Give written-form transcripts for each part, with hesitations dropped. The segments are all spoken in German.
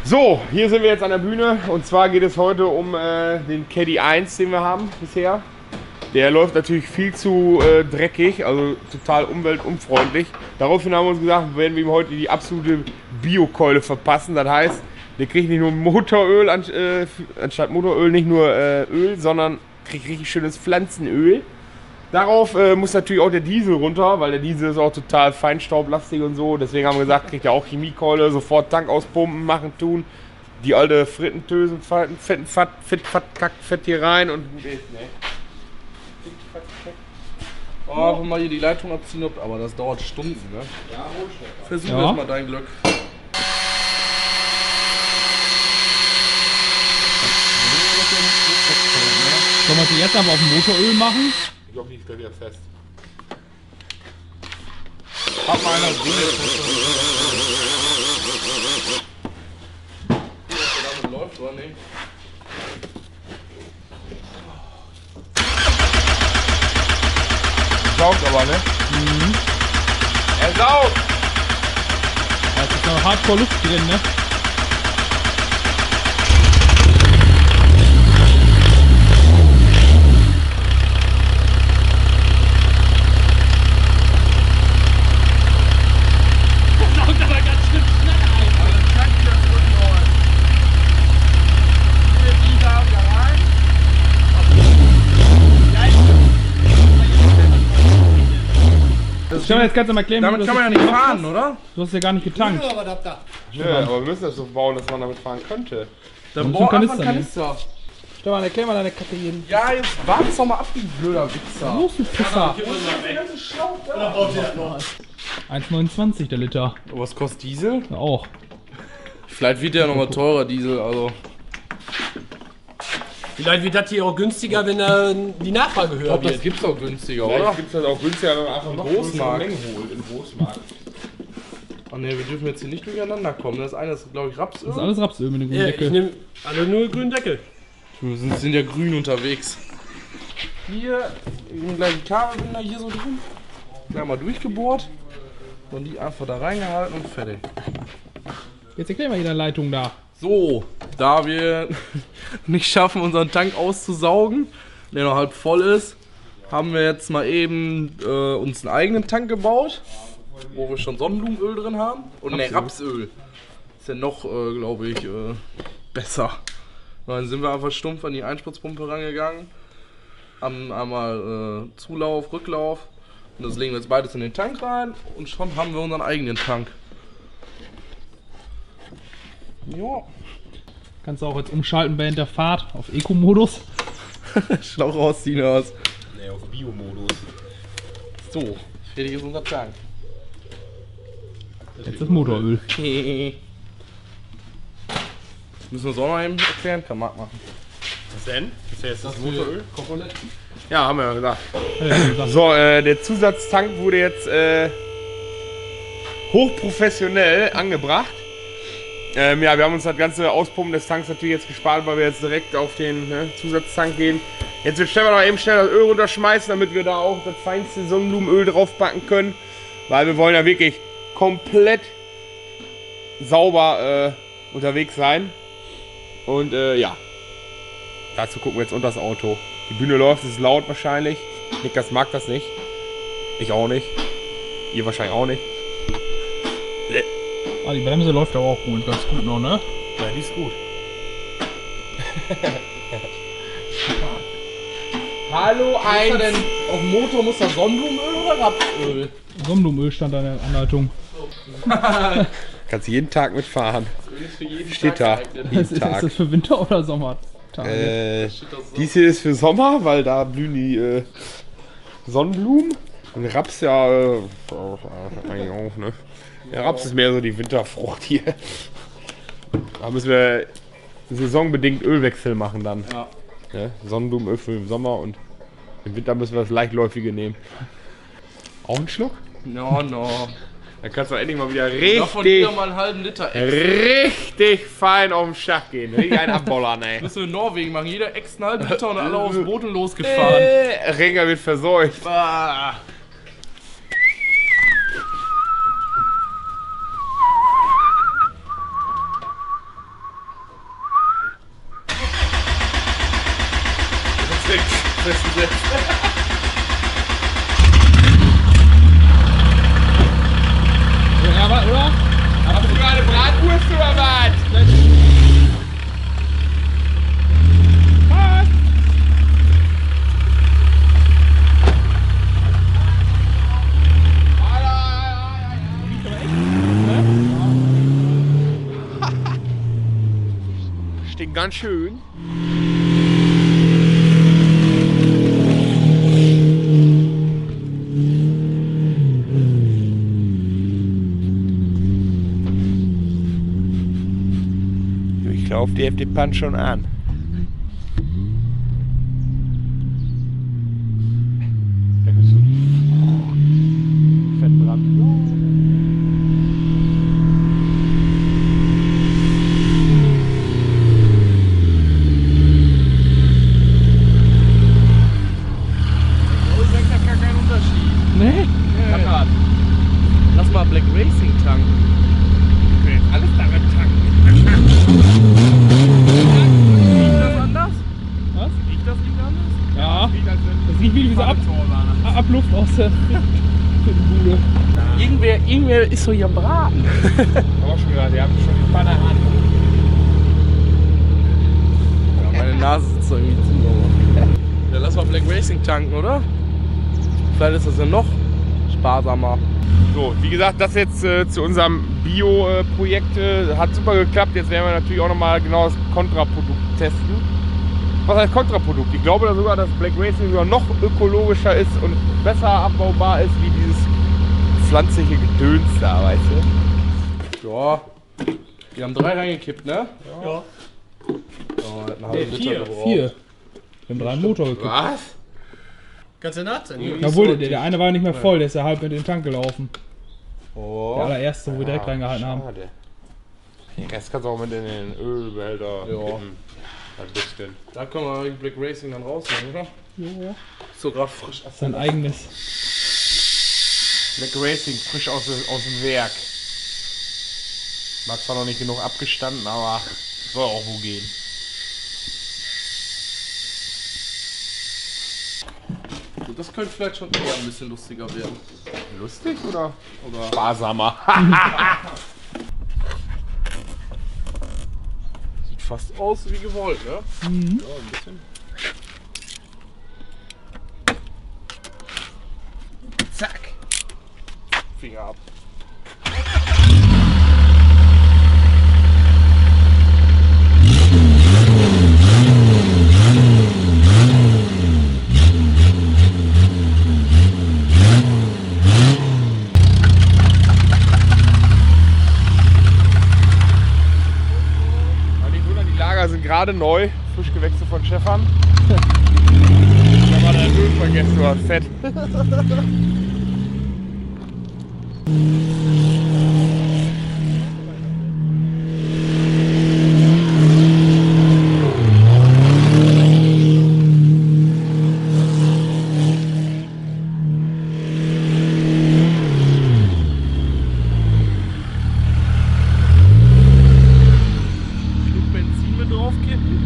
So, hier sind wir jetzt an der Bühne und zwar geht es heute um den Caddy 1, den wir haben bisher. Der läuft natürlich viel zu dreckig, also total umweltunfreundlich. Daraufhin haben wir uns gesagt, werden wir ihm heute die absolute Bio-Keule verpassen. Das heißt, der kriegt nicht nur Motoröl anstatt Motoröl, nicht nur Öl, sondern kriegt richtig schönes Pflanzenöl. Darauf muss natürlich auch der Diesel runter, weil der Diesel ist auch total feinstaublastig und so. Deswegen haben wir gesagt, kriegt er auch Chemiekeule, sofort Tank auspumpen, machen, tun. Die alte Frittentösen, Fett hier rein und gut ist, ne? Oh, einfach mal hier die Leitung abziehen, aber das dauert Stunden, ne? Ja, versuch erst mal dein Glück. Sollen wir sie jetzt aber auf Motoröl machen? ich glaube, die ist gleich wieder fest. Hat mal einer Sinn. Ob der damit läuft oder nicht? Saugt aber, ne? Mhm. Er saugt! Da ist noch hardcore Luft drin, ne? Stefan, jetzt kannst du mal erklären, Damit kann man ja nicht fahren, oder? Du hast ja gar nicht getankt. Ja, aber wir müssen das so bauen, dass man damit fahren könnte. Dann muss bohr ein einfach einen Kanister Kanister. Stefan, erklär mal deine Kacke hier. Ja, jetzt wart's doch mal ab, du blöder Wichser. Los, du Pisser. 1,29 der Liter. Was kostet Diesel? Ja, auch. Vielleicht wird der nochmal teurer, Diesel, also. Vielleicht wird das hier auch günstiger, wenn die Nachfrage Ich höher glaube, das wird. gibt's auch günstiger, Vielleicht oder? gibt es das auch günstiger, wenn man einfach noch größere Großmarkt. Mengen holt im Großmarkt. Oh ne, wir dürfen jetzt hier nicht durcheinander kommen. Das eine ist, glaube ich, Rapsöl. Das ist alles Rapsöl mit dem grünen Ja, ich Deckel. nehme alle nur grünen Deckel. Wir sind ja grün unterwegs. Hier, gleich die Kabelbinder hier so drin. Gleich mal durchgebohrt. Und die einfach da reingehalten und fertig. Jetzt erklär mal hier deine Leitung da. So, da wir nicht schaffen, unseren Tank auszusaugen, der noch halb voll ist, haben wir jetzt mal eben uns einen eigenen Tank gebaut, wo wir schon Sonnenblumenöl drin haben. Und ne, Rapsöl. Ist ja noch, glaube ich, besser. Dann sind wir einfach stumpf an die Einspritzpumpe rangegangen, haben einmal Zulauf, Rücklauf und das legen wir jetzt beides in den Tank rein und schon haben wir unseren eigenen Tank. Ja. Kannst du auch jetzt umschalten während der Fahrt auf Eco-Modus. Schlauch rausziehen aus. Ne, auf Bio-Modus. So, fertig ist unser Tank. Jetzt das Motoröl. Müssen wir es auch noch eben erklären? Kann Marc machen. Was denn? Ist ja jetzt das Motoröl? Ja, haben wir ja gesagt. Ja, So, der Zusatztank wurde jetzt hochprofessionell angebracht. Ja, wir haben uns das ganze Auspumpen des Tanks natürlich jetzt gespart, weil wir jetzt direkt auf den Zusatztank gehen. Jetzt wird Stefan noch eben schnell das Öl runterschmeißen, damit wir da auch das feinste Sonnenblumenöl draufpacken können. Weil wir wollen ja wirklich komplett sauber unterwegs sein. Und ja, dazu gucken wir jetzt unter das Auto. Die Bühne läuft, es ist laut wahrscheinlich. Niklas mag das nicht. Ich auch nicht. Ihr wahrscheinlich auch nicht. Ah, die Bremse läuft aber auch gut, ganz gut noch, ne? Ja, die ist gut. Hallo, Ist da denn auf dem Motor muss da Sonnenblumenöl oder Rapsöl? Sonnenblumenöl stand an der Anleitung. Kannst jeden Tag mitfahren. Für jeden Steht da. Jeden Ist Tag. das für Winter- oder Sommertage? Dies hier ist für Sommer, weil da blühen die Sonnenblumen. Und Raps ja eigentlich auch, ne? Der Raps ist mehr so die Winterfrucht hier. Da müssen wir saisonbedingt Ölwechsel machen dann. Ja. Ne? Sonnenblumenöl für den Sommer und im Winter müssen wir das leichtläufige nehmen. Auch einen Schluck? No, no. Dann kannst du endlich mal wieder Davon wieder mal einen halben Liter Ex. richtig fein auf den Schach gehen. Richtig ein Abbollern, ey. Müssen wir in Norwegen machen. Jeder Ex einen halben Liter und alle aufs Boot und losgefahren. Renger wird verseucht. Ah. festgesetzt. Ja, aber, oder? Hast du gerade Bratwurst oder was? Stinkt ganz schön. Ich glaube, die FD Punch schon an. Da bist du. Fett dran. Nee? Ja. Lass mal Black Racing tanken. Ich will jetzt alles daran tanken. Riecht das anders? Was? Riecht das nicht anders? Ja. Sieht, als wenn Das riecht wie diese Abluft aus der Bude. Irgendwer ist so hier am Braten. auch schon gerade, ihr habt schon die Pfanne an. Ja, meine Nase sitzt so irgendwie zu. Ja, lass mal Black Racing tanken, oder? Vielleicht ist das ja noch sparsamer. So, wie gesagt, das jetzt zu unserem Bio-Projekt hat super geklappt. Jetzt werden wir natürlich auch nochmal genau das Kontraprodukt testen. Was heißt Kontraprodukt? Ich glaube sogar, dass Black Racing sogar noch ökologischer ist und besser abbaubar ist wie dieses pflanzliche Gedöns da, weißt du? Ja. Wir haben 3 reingekippt, ne? Ja. Ja, einen halben Liter 4. gebraucht. 4. Wir haben 3 Motor gekippt. Was? Kannst du naht sein? Jawohl, der eine war nicht mehr voll, der ist ja halb mit dem Tank gelaufen. Oh. Der allererste, wo wir direkt reingehalten haben. Schade. Den Rest kannst du auch mit in den Ölbehälter Ja. kippen. Ein bisschen. Da können wir Black Racing dann rausnehmen, oder? Ja. So gerade frisch. Sein eigenes. Black Racing, frisch aus dem Werk. War zwar noch nicht genug abgestanden, aber soll auch wo gehen. So, das könnte vielleicht schon eher ein bisschen lustiger werden. Lustig oder sparsamer? Sieht fast aus wie gewollt, ne? Ja, ein bisschen. Zack. Finger ab. Die Lager sind gerade neu, frisch gewechselt von Stefan. Da war der Öl vergessen, du hast Fett. Benzin mit draufkippen.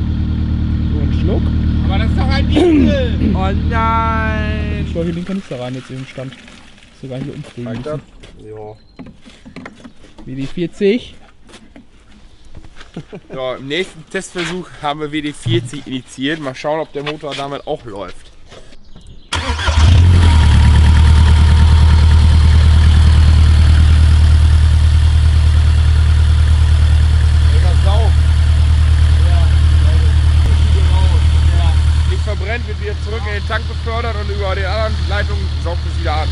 So ein Schluck. Aber das ist doch ein Diesel! Oh nein! Schau hier den Kanister rein jetzt im Stand. Ist sogar hier umfliegen müssen. Ja. WD-40. So, im nächsten Testversuch haben wir WD-40 initiiert. Mal schauen, ob der Motor damit auch läuft. Nicht verbrennt, wird wieder zurück in den Tank befördert und über die anderen Leitungen saugt es wieder an.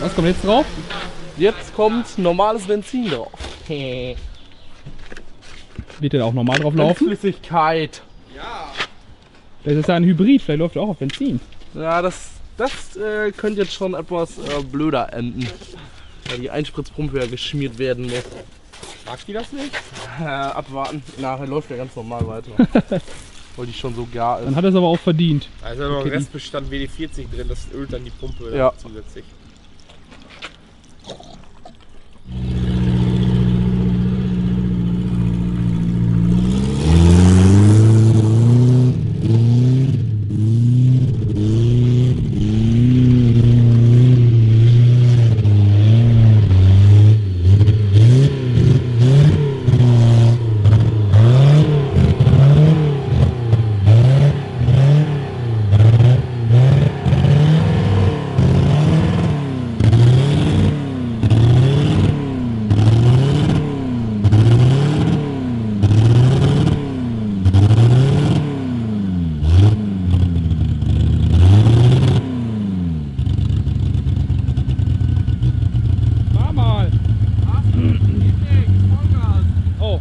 Was kommt jetzt drauf? Jetzt kommt normales Benzin drauf. Wird der auch normal drauf laufen? Flüssigkeit. Das ist ja ein Hybrid, vielleicht läuft er auch auf Benzin. Ja, das Das könnte jetzt schon etwas blöder enden. Weil die Einspritzpumpe ja geschmiert werden muss. Mag die das nicht? Abwarten. Nachher läuft ja ganz normal weiter. Weil die schon so gar ist. Dann hat er es aber auch verdient. Also noch Okay, Restbestand WD-40 drin, das ölt dann die Pumpe Ja. zusätzlich. War mal. Oh,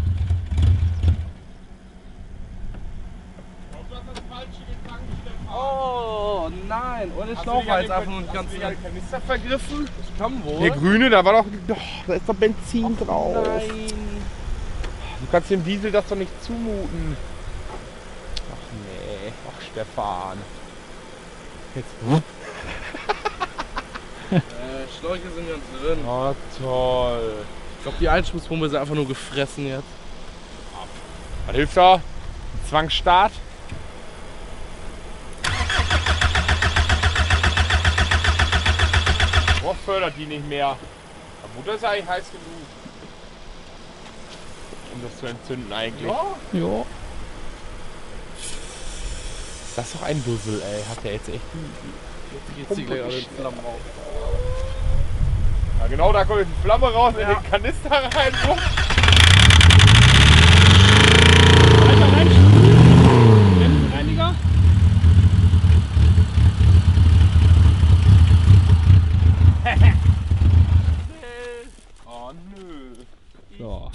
Oh nein, ohne Schlauch war jetzt einfach nur nicht ganz den Kanister vergriffen? Kann wohl. Der grüne, da war doch, da ist doch Benzin drauf. Nein. Du kannst dem Diesel das doch nicht zumuten. Ach nee, ach Stefan. Jetzt. Schläuche sind ganz drin. Oh toll. Ich glaube, die Einspritzpumpe ist einfach nur gefressen jetzt. Was hilft da? Zwangsstart. Boah, fördert die nicht mehr. Der Motor ist eigentlich heiß genug. Um das zu entzünden eigentlich. ja. Ist das doch ein Dussel, ey. Hat der jetzt echt Jetzt geht's hier gleich alle in Flammen auf. Ja, genau, da kommt jetzt die Flamme raus in den Kanister rein. Alter, rein. Bremsenreiniger. Oh nö. So.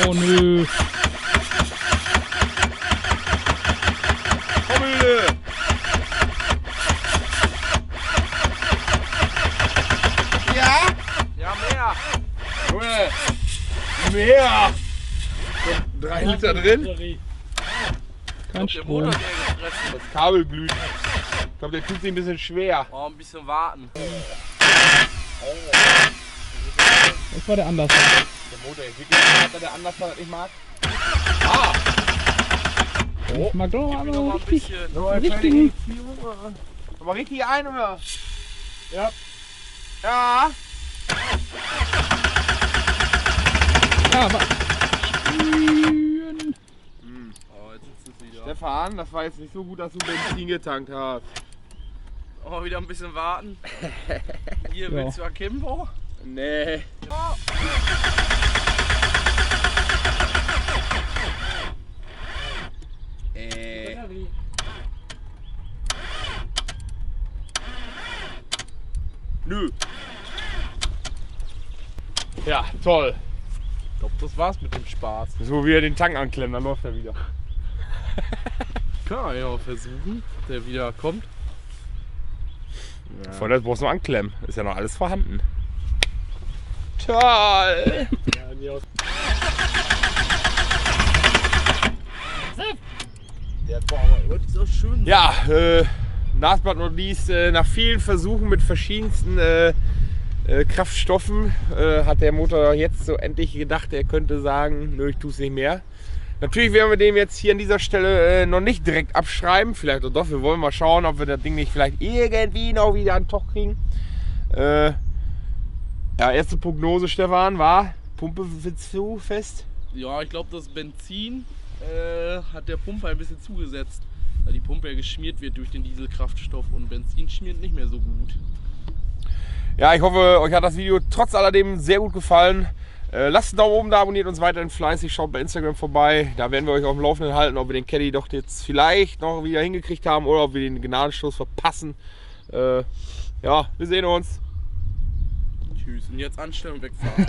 Oh nö. Kommel! Ja? Ja, mehr. Junge! Mehr! So, 3 Liter drin. Kein Der Motor, Strom. der gefressen. Das Kabel glüht. Ich glaube, der tut sich ein bisschen schwer. Oh, ein bisschen warten. Das war der Anlass. Der Motor entwickelt sich, hat er der anders was nicht mag. Ah! Ich mag doch Gib mir noch mal mal ein richtig. bisschen. Richtigen. Aber richtig ein, oder? Ja. Ja. Ja, aber. Sprühen. Oh, jetzt ist es wieder. Stefan, das war jetzt nicht so gut, dass du Benzin getankt hast. Oh, wieder ein bisschen warten. Hier Ja. willst du Akimbo? Nee. Nö. Ja, toll. Ich glaube, das war's mit dem Spaß. So wie er den Tank anklemmt, dann läuft er wieder. Können wir ja mal versuchen, der wieder kommt. Von das brauchst du nur anklemmen. Ist ja noch alles vorhanden. Toll! Aber die ist auch schön. Ja, last but not least, nach vielen Versuchen mit verschiedensten Kraftstoffen hat der Motor jetzt so endlich gedacht, er könnte sagen, nö, ich tue es nicht mehr. Natürlich werden wir den jetzt hier an dieser Stelle noch nicht direkt abschreiben, vielleicht doch, wir wollen mal schauen, ob wir das Ding nicht vielleicht irgendwie noch wieder an den Toch kriegen. Ja, erste Prognose, Stefan, war, Pumpe sitzt zu fest. Ja, ich glaube, das Benzin hat der Pumpe ein bisschen zugesetzt. Weil die Pumpe ja geschmiert wird durch den Dieselkraftstoff und Benzin schmiert nicht mehr so gut. Ja, ich hoffe, euch hat das Video trotz alledem sehr gut gefallen. Lasst einen Daumen oben da, abonniert uns weiterhin fleißig, schaut bei Instagram vorbei. Da werden wir euch auf dem Laufenden halten, ob wir den Caddy doch jetzt vielleicht noch wieder hingekriegt haben oder ob wir den Gnadenstoß verpassen. Ja, wir sehen uns. Tschüss. Und jetzt anstellen und wegfahren.